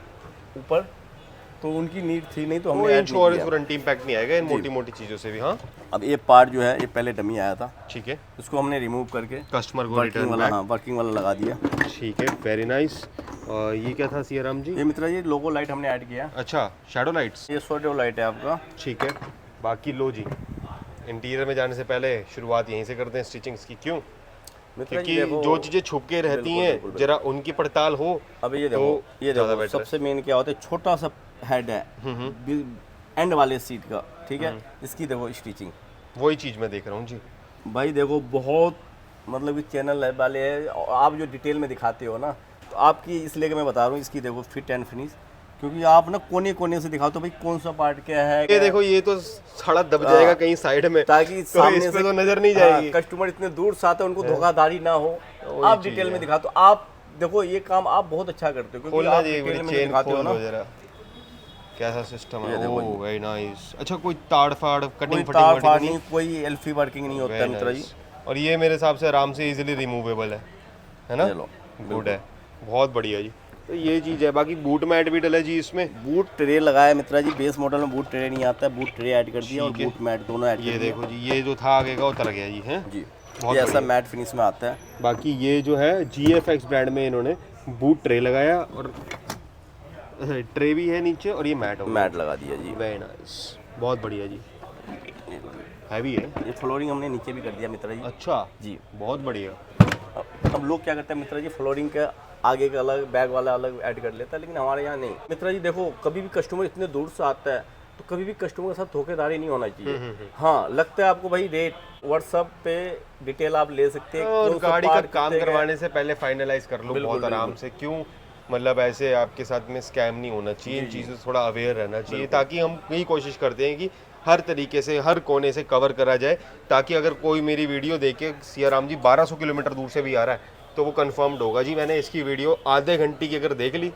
ऊपर, तो उनकी नीड थी नहीं, तो वो हमने ऐड नहीं इंश्योरेंस किया। वारंटी इम्पैक्ट नहीं आएगा इन मोटी मोटी चीज़ों से भी। हाँ अब ये पार्ट जो है ये पहले डमी आया था, ठीक है, इसको हमने रिमूव करके कस्टमर को वर्किंग रिटर्न वाला, बैक। हाँ वर्किंग वाला लगा दिया। ठीक है, वेरी नाइस। और ये क्या था सियाराम जी? ये मित्रा जी लोगो लाइट हमने ऐड किया। अच्छा, शैडो लाइट्स। ये शैडो लाइट है आपका। ठीक है, बाकी लो जी, इंटीरियर में जाने से पहले शुरुआत यहीं से करते हैं स्टिचिंग्स की। क्यों? मित्रा जी क्योंकि देखो, जो चीज़ें छुप के रहती बिल्कुल, हैं बिल्कुल, जरा उनकी पड़ताल हो। अब ये तो देखो, ये ज़्यादा देखो बेटर है। सबसे मेन क्या होता है, छोटा सा हेड है एंड वाले सीट का, ठीक है। इसकी देखो स्टिचिंग, वही चीज़ मैं देख रहा हूँ जी। भाई देखो बहुत मतलब कि चैनल है वाले है, आप जो डिटेल में दिखाते हो ना, तो आपकी इसलिए कि मैं बता रहा हूँ इसकी देखो फिट एंड फिनिश, क्योंकि आप ना कोने कोने से दिखाओ तो भाई कौन सा पार्ट क्या है। ये देखो, ये तो साड़ा दब जाएगा कहीं साइड में, ताकि तो सामने इस पे से तो नजर नहीं जाएगी। कस्टमर इतने दूर से आते हैं, उनको धोखाधड़ी ना हो, आप चीज़ डिटेल है। में दिखा। तो आप देखो ये काम आप बहुत अच्छा करते हो, क्योंकि खोलना आप जी, डिटेल में चेन दिखाते हो खोल ना। दो जरा, कैसा सिस्टम ये है। देखो ओह वेरी नाइस। अच्छा, कोई ताड़ फाड़ कोई कटिंग तार फटिंग फाड़ नहीं? नहीं, कोई एल्फी वर्किंग नहीं होता है Very मित्रा जी। nice। और ये मेरे हिसाब से आराम से इजीली रिमूवेबल है ना? चलो गुड है, बहुत बढ़िया जी। तो ये चीज़ है। बाकी बूट मैट भी डला जी इसमें। बूट ट्रे लगाया मित्रा जी, बेस मॉडल में बूट ट्रे नहीं आता है, बूट ट्रे ऐड कर दिया और ठीक है। बूट मैट दोनों ऐड कर ये दिया। देखो जी, ये जो था आगे का उतर गया जी। हैं जी, बहुत ये ऐसा बढ़िया। मैट फिनिश में आता है। बाकी ये जो है GFX ब्रांड में इन्होंने बूट ट्रे लगाया, और ट्रे भी है नीचे, और ये मैट हो मैट लगा दिया जी। वेरी नाइस, बहुत बढ़िया जी। हैवी है। ये फ्लोरिंग हमने नीचे भी कर दिया मित्रा जी। अच्छा जी, बहुत बढ़िया। अब लोग क्या करते हैं मित्रा जी, फ्लोरिंग का आगे का अलग, बैग वाला अलग ऐड कर लेता है, लेकिन हमारे यहाँ नहीं। मित्रा जी देखो, कभी भी कस्टमर इतने दूर से आता है तो कभी भी कस्टमर के साथ धोखेधारी नहीं होना चाहिए। हाँ, लगता है आपको भाई रेट व्हाट्सएप पे डिटेल आप ले सकते हैं, और कौन सा गाड़ी का part काम कितने का है। करवाने से पहले फाइनलाइज कर लो बिल्कुल, बहुत आराम से। क्यों? मतलब ऐसे आपके साथ में स्कैम नहीं होना चाहिए, इन चीज़ों से थोड़ा अवेयर रहना चाहिए, ताकि हम यही कोशिश करते हैं कि हर तरीके से हर कोने से कवर करा जाए, ताकि अगर कोई मेरी वीडियो देखे सियाराम जी 1200 किलोमीटर दूर से भी आ रहा है तो वो कंफर्म्ड होगा जी, मैंने इसकी वीडियो आधे घंटे की अगर देख ली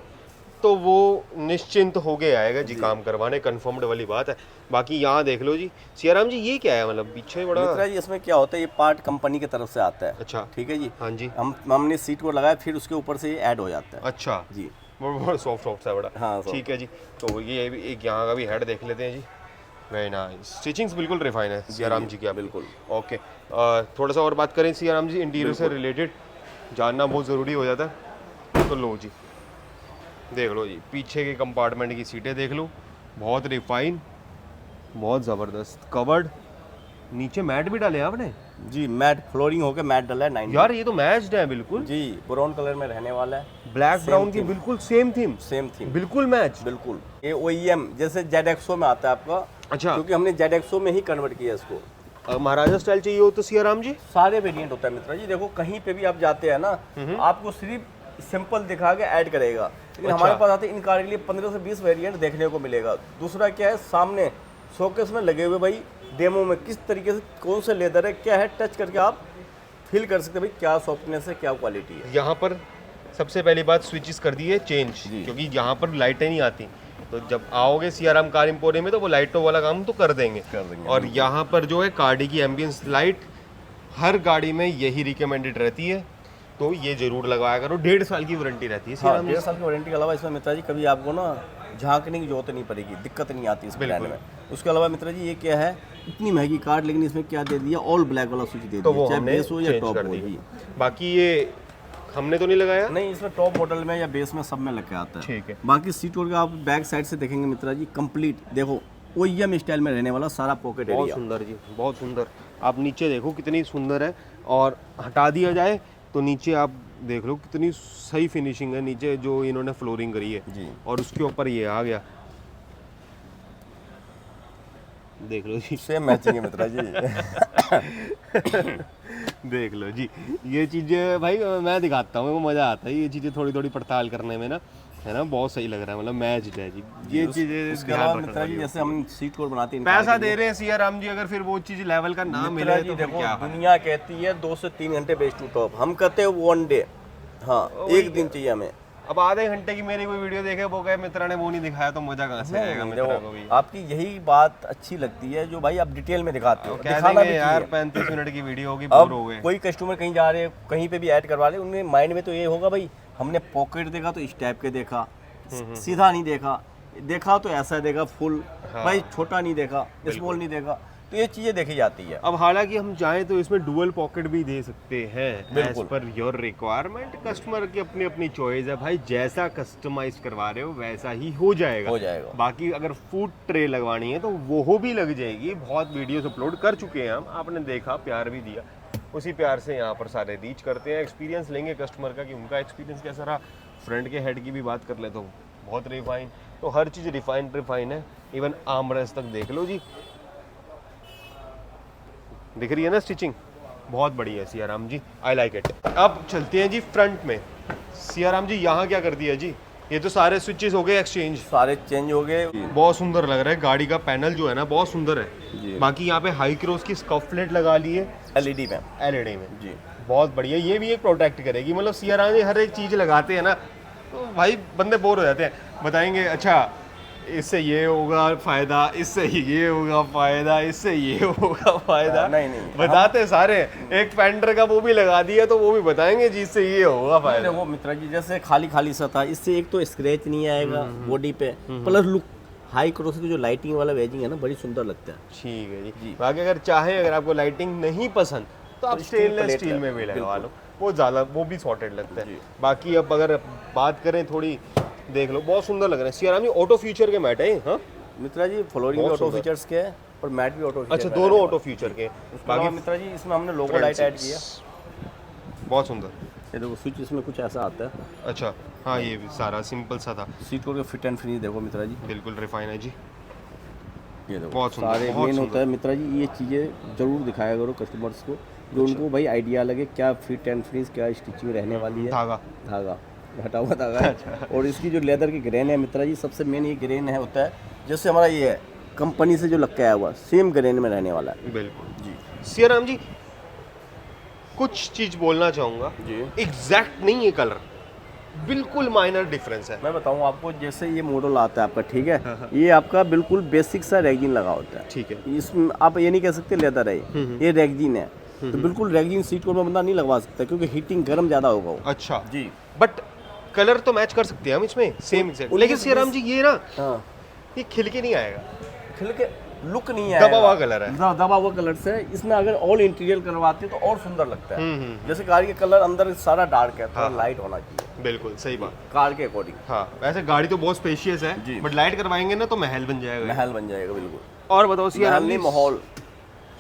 तो वो निश्चिंत हो गए आएगा जी काम करवाने, कंफर्म्ड वाली बात है। बाकी यहाँ देख लो जी सियाराम जी, ये क्या है मतलब पीछे बड़ा? मित्रा जी इसमें क्या होता है, ये पार्ट कंपनी की तरफ से आता है। अच्छा, ठीक है जी। हाँ जी। हमने सीट को लगाया, फिर उसके ऊपर से ये ऐड हो जाता है। अच्छा जी, बहुत सॉफ्ट सॉफ्ट सा बड़ा। हाँ, soft। ठीक है जी। तो ये भी एक यहाँ का भी हेड देख लेते हैं जी। वेरी नाइस, स्टिचिंग्स बिल्कुल रिफाइन है सियाराम जी की। आप बिल्कुल। ओके, थोड़ा सा और बात करें सियाराम जी, इंटीरियर से रिलेटेड जानना बहुत ज़रूरी हो जाता है। तो लो जी, देख लो जी, पीछे के कंपार्टमेंट की सीटें देख लो, बहुत रिफाइन, बहुत ज़बरदस्त कवर्ड। नीचे मैट भी डाले हैं आपने? जी, मैट फ्लोरिंग होकर मैट डला है 9 यार ये तो मैच्ड है बिल्कुल। जी, ब्राउन कलर में रहने वाला है, ब्लैक ब्राउन की theme। बिल्कुल सेम थीम, सेम थीम, बिल्कुल मैच। बिल्कुल। ये OEM जैसे ZXO में आता है आपका। अच्छा, क्योंकि हमने ZXO में ही कन्वर्ट किया इसको। महाराजा स्टाइल चाहिए हो तो सियाराम जी? सारे वेरिएंट होता है मित्रा जी। देखो कहीं पे भी आप जाते हैं ना, आपको सिर्फ सिंपल दिखा के ऐड करेगा, लेकिन हमारे पास आते इन कार के लिए 15 से 20 वेरिएंट देखने को मिलेगा। दूसरा क्या है, सामने शोकेस में लगे हुए भाई डेमो में किस तरीके से कौन सा लेदर है, क्या है, टच करके आप फील कर सकते हैं भाई क्या सॉफ्टनेस है, क्या क्वालिटी है। यहाँ पर सबसे पहली बात स्विचेस कर दी है चेंज, क्योंकि यहाँ पर लाइटें नहीं आती, तो जब आओगे सियाराम कार एम्पोरियम में तो वो लाइटों वाला काम तो कर देंगे। और यहाँ पर जो है कार्डी की एम्बियंस लाइट हर गाड़ी में यही रिकमेंडेड रहती है, तो ये जरूर लगवाया करो। 1.5 साल की वारंटी रहती है हाँ, सियाराम 1.5 साल की वारंटी के अलावा इसमें मित्रा जी कभी आपको ना झांकने की जरूरत नहीं पड़ेगी, दिक्कत नहीं आती इस ब्रांड में। उसके अलावा मित्रा जी ये क्या है, इतनी महंगी कार लेकिन इसमें क्या दे दिया, ऑल ब्लैक वाला स्विच दे तो दिया, वो चाहे हमने बेस हो या चेंज टॉप कर हो दिया। जी। बाकी ये हमने तो नहीं लगाया। नहीं, इसमें टॉप मॉडल में या बेस में सब में लग के आता है। ठीक है। बाकी सीट और का आप बैक साइड से देखेंगे मित्रा जी, कंप्लीट देखो ओईएम स्टाइल में रहने वाला सारा पॉकेट बहुत एरिया। सुंदर जी, बहुत सुंदर। आप नीचे देखो कितनी सुंदर है, और हटा दिया जाए तो नीचे आप देख लो कितनी सही फिनिशिंग है नीचे जो इन्होंने फ्लोरिंग करी है जी। और उसके ऊपर ये आ गया, देख लो जी। सेम मैचिंग है मित्रा जी। देख लो जी, ये चीज़ें भाई मैं दिखाता हूँ, मेरे को मज़ा आता है ये चीज़ें थोड़ी थोड़ी पड़ताल करने में ना, है ना, बहुत सही लग रहा है, मतलब मैच है जी। ये चीज़ें उसके अलावा ध्यान मित्रा जी रखना। जैसे हम सीट कोड बनाते हैं, पैसा दे रहे हैं सियाराम जी, अगर फिर वो चीज़ लेवल का ना मित्रा मिले जी तो फिर देखो क्या। दुनिया कहती है 2 से 3 घंटे बेस टू टॉप, हम कहते हैं 1 डे। हाँ, एक दिन चाहिए हमें। अब आधे घंटे की मेरी कोई वीडियो देखे वो कहे मित्रा ने वो नहीं दिखाया, तो मजा कहाँ से आएगा मित्रा को भी। देखो आपकी यही बात अच्छी लगती है जो भाई आप डिटेल में दिखाते हो, कह दिखाना देंगे भी यार चाहिए। 35 मिनट की वीडियो होगी, बोर हो अब गए। कोई कस्टमर कहीं जा रहे हैं, कहीं पे भी ऐड करवा रहे हैं, उनके माइंड में तो ये होगा भाई हमने पॉकेट देखा तो इस टाइप के देखा, सीधा नहीं देखा, देखा तो ऐसा देखा फुल, भाई छोटा नहीं देखा, स्मॉल नहीं देखा, तो ये चीजें देखी जाती है। अब हालांकि हम चाहें तो इसमें डुअल पॉकेट भी दे सकते हैं, बिल्कुल। As per your requirement. Customer की अपनी अपनी चॉइस है भाई, जैसा कस्टमाइज करवा रहे हो वैसा ही हो जाएगा। हो जाएगा। बाकी अगर फूड ट्रे लगवानी है तो वो भी लग जाएगी, बहुत वीडियोस अपलोड कर चुके हैं हम, आपने देखा, प्यार भी दिया, उसी प्यार से यहाँ पर सारे रीच करते हैं। एक्सपीरियंस लेंगे कस्टमर का कि उनका एक्सपीरियंस कैसा रहा। फ्रंट के हेड की भी बात कर ले तो बहुत रिफाइन, तो हर चीज़ रिफाइन है, इवन आर्मरेस्ट तक देख लो जी, दिख रही है ना स्टिचिंग, बहुत बढ़िया है सियाराम जी, आई लाइक इट। अब चलते हैं जी फ्रंट में। सियाराम जी यहाँ क्या कर दिया जी, ये तो सारे स्विचेस हो गए एक्सचेंज, सारे चेंज हो गए। बहुत सुंदर लग रहा है। गाड़ी का पैनल जो है ना बहुत सुंदर जी। है। बाकी यहाँ पे हाई क्रॉस की स्कफ प्लेट लगा ली है एलईडी में। एलईडी में, जी। बहुत बढ़िया। ये भी एक प्रोटेक्ट करेगी, मतलब सियाराम जी हर एक चीज़ लगाते हैं ना तो भाई बंदे बोर हो जाते हैं, बताएंगे अच्छा इससे ये होगा फायदा, इससे ये होगा फायदा, इससे ये होगा फायदा। नहीं बताते सारे, एक फेंडर का वो भी लगा दिया तो वो भी बताएंगे जी इससे ये होगा फायदा। देखो मित्रा जी जैसे खाली खाली सा था, इससे एक तो स्क्रैच नहीं आएगा बॉडी पे, प्लस लुक हाई क्रॉस की जो लाइटिंग वाला वेजिंग है ना बड़ी सुंदर लगता है। ठीक है जी। बाकी अगर चाहें, अगर आपको लाइटिंग नहीं पसंद तो आप स्टेनलेस स्टील में भी लगवा लो, वो ज़्यादा, वो भी सॉर्टेड लगता है। बाकी अब अगर बात करें थोड़ी, देख लो बहुत सुंदर लग रहे हैं सियाराम जी। ऑटो फ्यूचर के मैट है। हाँ मित्रा जी फ्लोरिंग भी ऑटो फीचर्स के है और मैट भी ऑटो फीचर। अच्छा, दोनों ऑटो फ्यूचर के। बाकी मित्रा जी इसमें हमने लोगो लाइट ऐड किया, बहुत सुंदर। ये देखो स्विच इसमें कुछ ऐसा आता है। अच्छा हाँ, ये भी सारा सिंपल सा था। सीट को फिट एंड फिनिश देखो मित्रा जी, बिल्कुल रिफाइन है जी, ये देखो बहुत सुंदर, सारे बहुत मेन सुंदर। होता है मित्रा जी, ये चीज़ें जरूर दिखाया करो कस्टमर्स को, जो उनको भाई आइडिया लगे क्या फिट एंड फिनिश, क्या स्टिचिंग रहने वाली है। धागा हटा हुआ धागा है। और इसकी जो लेदर की ग्रेन है मित्रा जी, सबसे मेन ये ग्रेन है होता है, जैसे हमारा ये है कंपनी से जो लग के आया हुआ सेम ग्रेन में रहने वाला है। बिल्कुल जी। सियाराम जी कुछ चीज बोलना चाहूंगा जी। एग्जैक्ट नहीं है कलर, बिल्कुल माइनर डिफरेंस है। मैं बताऊं आपको, जैसे ये मॉडल आता है आपका, ठीक है, ये आपका बिल्कुल बेसिक सा रेगजिन लगा होता है। ठीक है। इसमें आप ये नहीं कह सकते लेदर है, ये रेगजिन है, तो बिल्कुल रेगजिन सीट को बंदा नहीं लगवा सकता क्योंकि हीटिंग गर्म ज्यादा होगा वो। अच्छा जी। बट कलर तो मैच कर सकते हैं हम इसमें सेम एग्जैक्ट, लेकिन सियाराम जी ये ना, हाँ, ये खिल के नहीं आएगा, खिल के लुक नहीं आएगा, दबा हुआ कलर है। दबा हुआ कलर से। इसमें अगर ऑल इंटीरियर करवाते तो और सुंदर लगता है। जैसे कार के कलर अंदर सारा डार्क है, थोड़ा लाइट होना चाहिए। बिल्कुल सही बात, कार के अकॉर्डिंग। हाँ। वैसे गाड़ी तो बहुत स्पेशियस है जी। बट लाइट करवाएंगे ना तो महल बन जाएगा। महल बन जाएगा बिल्कुल। और बताओ महल सियाराम नहीं, जी, माहौल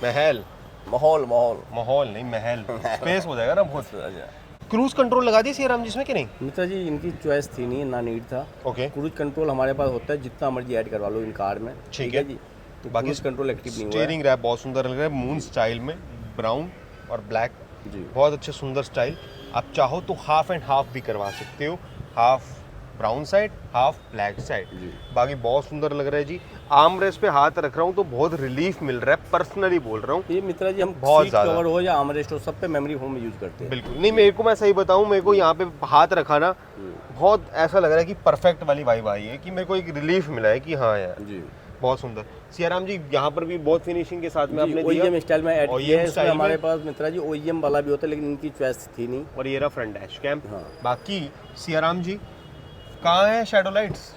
महल, माहौल माहौल माहौल नहीं महल, स्पेस हो जाएगा ना बहुत। क्रूज कंट्रोल लगा दी सियाराम जी इसमें कि नहीं? मित्रा जी इनकी चॉइस थी नहीं, ना नीड था। ओके। क्रूज कंट्रोल हमारे पास होता है, जितना मर्जी ऐड करवा लो इन कार में। ठीक है जी। तो बाकी क्रूज कंट्रोल एक्टिव नहीं हुआ है। स्टीयरिंग रैप बहुत सुंदर लग रहा है, मून स्टाइल में, ब्राउन और ब्लैक, जी। बहुत अच्छे सुंदर स्टाइल। आप चाहो तो हाफ एंड हाफ भी करवा सकते हो, half brown side half black side. बाकी बहुत सुंदर लग रहा है जी। आर्म रेस्ट पे हाथ रख रहा हूँ तो बहुत रिलीफ मिल रहा है, पर्सनली बोल रहा हूँ। ये मित्रा जी हम बहुत सीट ज़्यादा। कवर हो या आर्मरेस्ट हो, सब पे मेमोरी फोम यूज करते हैं। बिल्कुल नहीं, मेरे को मैं सही बताऊँ, मेरे को यहाँ पे हाथ रखा ना बहुत ऐसा लग रहा है कि परफेक्ट वाली वाइब आई है, कि मेरे को एक रिलीफ मिला है कि हाँ यार जी। बहुत सुंदर। सियाराम जी यहाँ पर भी बहुत फिनिशिंग के साथ में आपने दिया OEM स्टाइल में ऐड किया है। OEM इसमें स्टाइल हमारे में। पास मित्रा जी OEM वाला भी होता है, लेकिन इनकी चॉइस थी नहीं। और ये रहा फ्रंट डैश कैम। हाँ। बाकी सियाराम जी कहाँ है शैडो लाइट्स,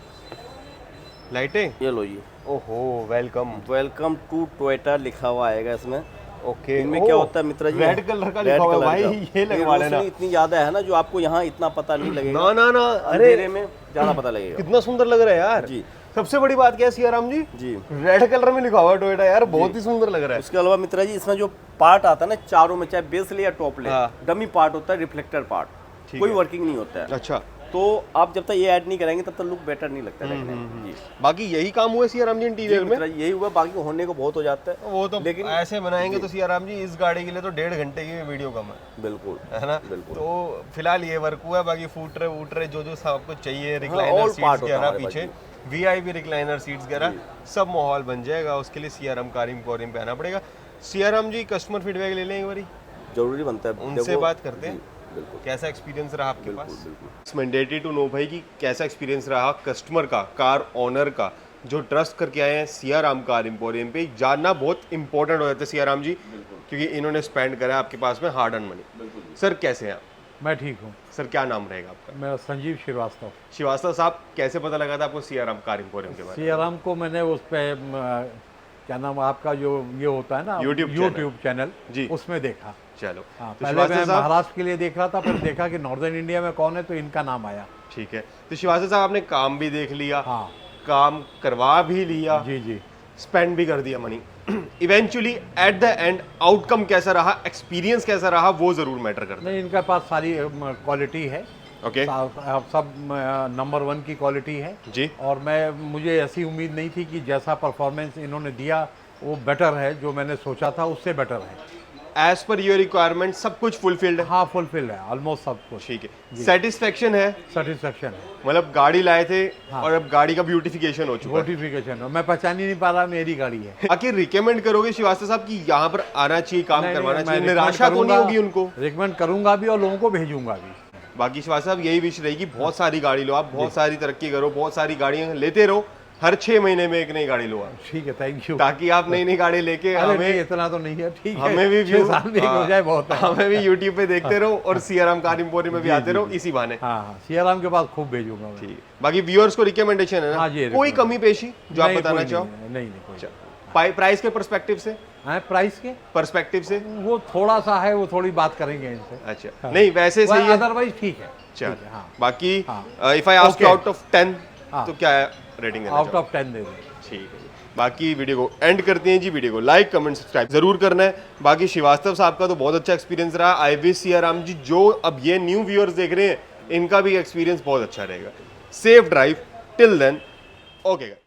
लाइटें? ये लो जी, ओहो वेलकम। वेलकम टू टोयोटा लिखा हुआ आएगा इसमें। ओके, इनमें क्या होता है मित्रा जी, रेड कलर का लिखा हुआ है भाई, ये लगवा लेना। रोशनी इतनी ज्यादा है ना जो आपको यहाँ इतना पता नहीं लगेगा, ना ना ना, अंधेरे अरे में ज्यादा पता लगेगा। कितना सुंदर लग रहा है यार जी। सबसे बड़ी बात क्या है सियाराम जी, जी। रेड कलर में लिखा हुआ है टोयोटा यार, बहुत ही सुंदर लग रहा है। उसके अलावा मित्रा जी इसमें जो पार्ट आता है ना चारों में, चाहे बेस ले या टॉप ले, हाँ। डमी पार्ट होता है, रिफ्लेक्टर पार्ट, ठीक कोई है। वर्किंग नहीं होता है। अच्छा, तो आप जब तक ये ऐड नहीं कराएंगे तब तक लुक बेटर नहीं लगता देखने में। जी बाकी यही काम हुआ है सियाराम जी इंटीरियर में? मित्रा जी यही हुआ, बाकी होने को बहुत हो जाता है। वो तो लेकिन ऐसे बनाएंगे तो सियाराम जी इस गाड़ी के लिए तो 1.5 घंटे की वीडियो कम है बिल्कुल है ना। बिल्कुल। तो फिलहाल ये वर्क हुआ है, बाकी फूटरे वूटरे जो जो सब कुछ चाहिए, all रिक्लाइनर part सीट्स होता है वगैरह हमारे पीछे, पास वीआईपी रिक्लाइनर सीट्स वगैरह सब माहौल बन जाएगा। उसके लिए सियाराम कार एम्पोरियम पे आना पड़ेगा। सियाराम जी कस्टमर फीडबैक ले लें एक बारी, जरूरी बनता है। उनसे देखो, बात करते हैं। जी, बिल्कुल कैसा एक्सपीरियंस रहा आपके पास? बिल्कुल। इट्स मैंडेटरी टू नो भाई कि कैसा एक्सपीरियंस रहा कस्टमर का, कार ओनर का, जो ट्रस्ट करके आए हैं सियाराम कार एम्पोरियम पे। जानना बहुत इंपॉर्टेंट हो जाता है सियाराम जी, क्योंकि इन्होंने स्पेंड करा है आपके पास में हार्ड अर्न मनी। सर कैसे हैं आप? मैं ठीक हूँ। सर क्या नाम रहेगा आपका? मैं संजीव श्रीवास्तव। श्रीवास्तव साहब, कैसे पता लगा था आपको सियाराम कार एम्पोरियम के बारे में? सियाराम को मैंने उस पे क्या नाम आपका जो ये होता है ना YouTube चैनल जी। उसमें देखा। चलो, हाँ, तो पहले श्रीवास्तव मैं साहब महाराष्ट्र के लिए देख रहा था, फिर देखा कि नॉर्दर्न इंडिया में कौन है तो इनका नाम आया। ठीक है, तो श्रीवास्तव साहब आपने काम भी देख लिया, हाँ काम करवा भी लिया, जी जी। स्पेंड भी कर दिया money, eventually at the end outcome कैसा रहा, एक्सपीरियंस कैसा रहा, वो जरूर मैटर करता नहीं, इनके पास सारी क्वालिटी है। है। ओके सब नंबर 1 की क्वालिटी है जी। और मुझे ऐसी उम्मीद नहीं थी कि जैसा परफॉर्मेंस इन्होंने दिया वो बेटर है, जो मैंने सोचा था उससे बेटर है। एज पर योर रिक्वायरमेंट सब कुछ फुलफिल्ड है? हाँ फुलफिल है, ऑलमोस्ट सब कुछ। ठीक है, सेटिस्फेक्शन है? सेटिस्फेक्शन है। मतलब गाड़ी लाए थे हाँ। और अब गाड़ी का ब्यूटिफिकेशन हो चुका है। नोटिफिकेशन मैं पहचान ही नहीं पा रहा मेरी गाड़ी है। बाकी रिकमेंड करोगे श्रीवास्तव साहब कि यहाँ पर आना चाहिए, काम नहीं, करवाना नहीं, चाहिए, मैं निराशा तो नहीं होगी उनको? रिकमेंड करूंगा भी और लोगों को भेजूंगा भी। बाकी श्रीवास्तव साहब यही विश रहेगी, बहुत सारी गाड़ी लो आप, बहुत सारी तरक्की करो, बहुत सारी गाड़ियां लेते रहो, हर 6 महीने में एक नई गाड़ी लो आप, ठीक है, थैंक यू। ताकि आप नई नई गाड़ी लेके अरे नहीं, हमें इतना तो नहीं है, ठीक है, हमें भी 6 साल में एक हो जाए बहुत है। हमें भी यूट्यूब पे देखते रहो और सियाराम कार एम्पोरियम में भी आते रहो इसी बहाने। हाँ हाँ, सियाराम के पास खूब भेजूंगा मैं। ठीक, बाकी व्यूअर्स को रिकमेंडेशन है हाँ ना, जी, कोई recommend। कमी पेशी जो आप नहीं, बताना कोई चाहो? नहीं कोई। प्राइस के पर्सपेक्टिव से? हाँ, प्राइस के पर्सपेक्टिव से वो थोड़ा सा है, वो थोड़ी बात करेंगे इनसे। अच्छा, नहीं वैसे सही है, अदरवाइज ठीक है। चल। ठीक है, हाँ। बाकी हाँ। If I ask you Okay। Out of 10 हाँ। तो क्या रेटिंग देना आउट चाहोगे? ऑफ 10 दे दो। ठीक है जी। बाकी वीडियो को एंड करते हैं जी। वीडियो को लाइक कमेंट सब्सक्राइब जरूर करना है। बाकी श्रीवास्तव साहब का तो बहुत अच्छा एक्सपीरियंस रहा। आई विश सियाराम जी जो अब ये न्यू व्यूअर्स देख रहे हैं इनका भी एक्सपीरियंस बहुत अच्छा रहेगा। Safe drive till then, okay.